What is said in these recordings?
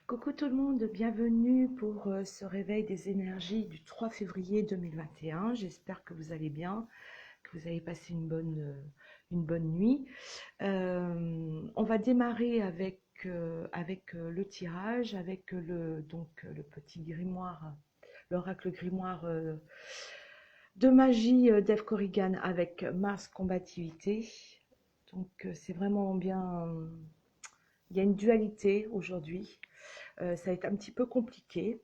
Coucou tout le monde, bienvenue pour ce réveil des énergies du 3 février 2021. J'espère que vous allez bien, que vous avez passé une bonne nuit. On va démarrer avec le tirage, avec le petit grimoire, l'oracle grimoire de magie d'Eve Corrigan avec Mars combativité. Donc c'est vraiment bien, il y a une dualité aujourd'hui. Ça va être un petit peu compliqué.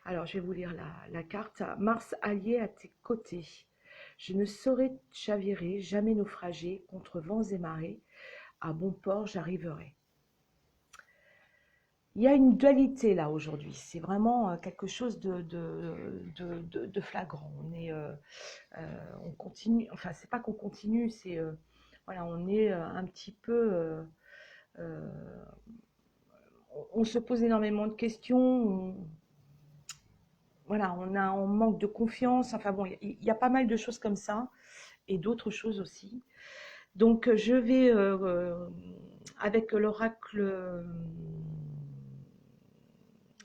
Alors, je vais vous lire la carte. Mars allié à tes côtés. Je ne saurais chavirer, jamais naufrager, contre vents et marées. À bon port, j'arriverai. Il y a une dualité là aujourd'hui. C'est vraiment quelque chose de flagrant. On continue. Enfin, c'est pas qu'on continue. C'est voilà, on est un petit peu. Euh, on se pose énormément de questions. Voilà, on manque de confiance. Enfin bon, il y a pas mal de choses comme ça et d'autres choses aussi. Donc je vais avec l'oracle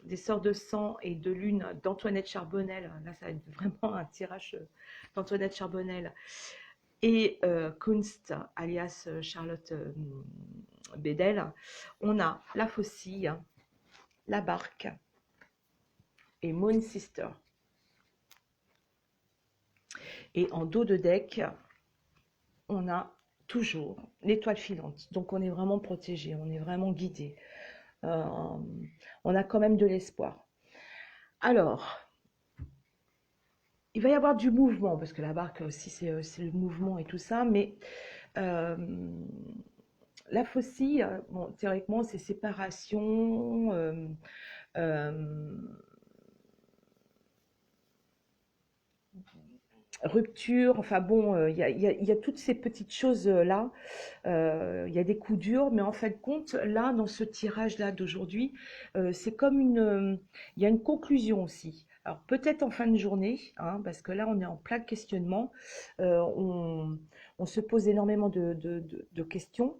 des sorts de sang et de lune d'Antoinette Charbonnel. Là, ça va être vraiment un tirage d'Antoinette Charbonnel et Kunst, alias Charlotte Bedel. On a la faucille, la barque et Moon Sister. Et en dos de deck, on a toujours l'étoile filante. Donc on est vraiment protégé, on est vraiment guidé. On a quand même de l'espoir. Alors, il va y avoir du mouvement, parce que la barque aussi c'est le mouvement et tout ça, mais la faucille, bon, théoriquement c'est séparation, rupture, enfin bon, il y a toutes ces petites choses-là, il y a des coups durs, mais en fin de compte, là, dans ce tirage-là d'aujourd'hui, c'est comme il y a une conclusion aussi. Alors peut-être en fin de journée, hein, parce que là, on est en plein questionnement, on se pose énormément de questions,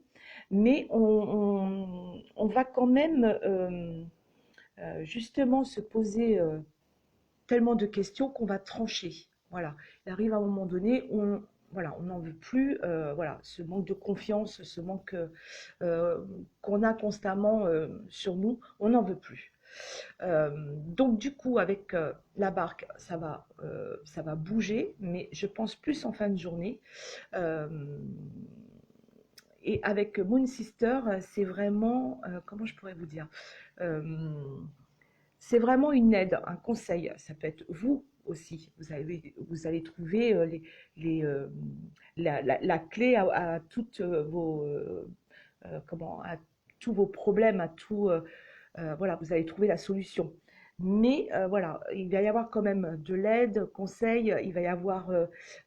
mais on va quand même justement se poser tellement de questions qu'on va trancher. Voilà, il arrive à un moment donné, voilà, on n'en veut plus, voilà, ce manque de confiance, ce manque qu'on a constamment sur nous, on n'en veut plus. Donc du coup, avec la barque, ça va bouger, mais je pense plus en fin de journée. Euh, et avec Moon Sister, c'est vraiment, comment je pourrais vous dire, euh, c'est vraiment une aide, un conseil. Ça peut être vous aussi. Vous allez trouver la clé à toutes à tous vos problèmes, voilà, vous allez trouver la solution. Mais voilà, il va y avoir quand même de l'aide, conseil, il va y avoir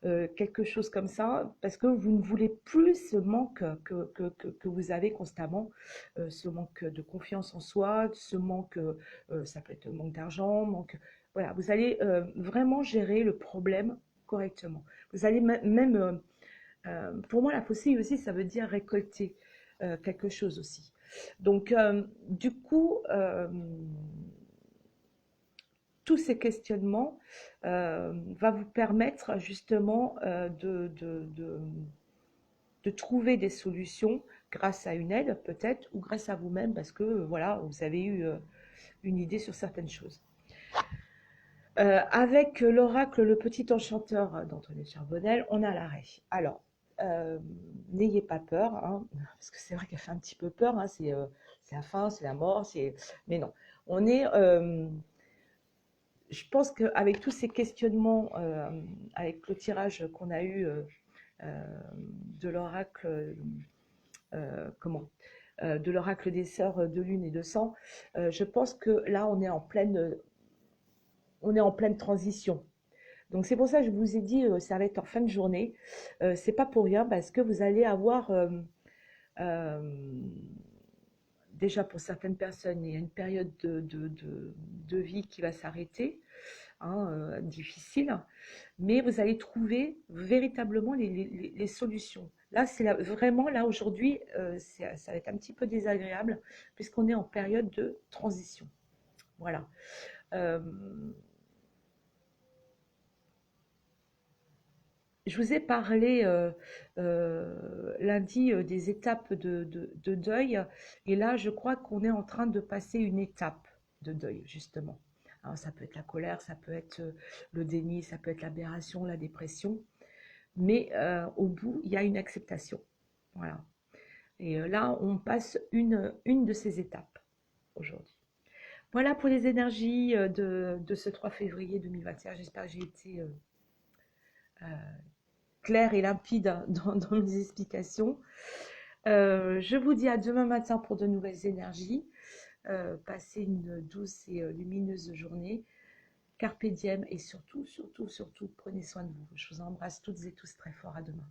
quelque chose comme ça, parce que vous ne voulez plus ce manque que vous avez constamment, ce manque de confiance en soi, ce manque, ça peut être manque d'argent, voilà, vous allez vraiment gérer le problème correctement. Vous allez même, pour moi, la faucille aussi, ça veut dire récolter quelque chose aussi. Donc, du coup, tous ces questionnements va vous permettre justement de trouver des solutions grâce à une aide peut-être ou grâce à vous-même parce que voilà, vous avez eu une idée sur certaines choses. Avec l'oracle Le Petit Enchanteur d'Antoinette Charbonnel, on a l'arrêt. Alors, n'ayez pas peur, hein, parce que c'est vrai qu'elle fait un petit peu peur, hein, c'est la fin, c'est la mort, mais non. On est, je pense qu'avec tous ces questionnements, avec le tirage qu'on a eu de l'oracle, de l'oracle des sœurs de lune et de sang, je pense que là, on est en pleine transition. Donc c'est pour ça que je vous ai dit, ça va être en fin de journée. C'est pas pour rien parce que vous allez avoir déjà pour certaines personnes, il y a une période de vie qui va s'arrêter, difficile, mais vous allez trouver véritablement les solutions. Là, c'est vraiment, là, aujourd'hui, ça va être un petit peu désagréable puisqu'on est en période de transition. Voilà. Euh, je vous ai parlé lundi des étapes de deuil. Et là, je crois qu'on est en train de passer une étape de deuil, justement. Alors, ça peut être la colère, ça peut être le déni, ça peut être l'aberration, la dépression. Mais au bout, il y a une acceptation. Voilà. Et là, on passe une de ces étapes aujourd'hui. Voilà pour les énergies de ce 3 février 2021. J'espère que j'ai été euh, claire et limpide dans mes explications. Je vous dis à demain matin pour de nouvelles énergies. Passez une douce et lumineuse journée. Carpe diem et surtout, surtout, surtout, prenez soin de vous. Je vous embrasse toutes et tous très fort. À demain.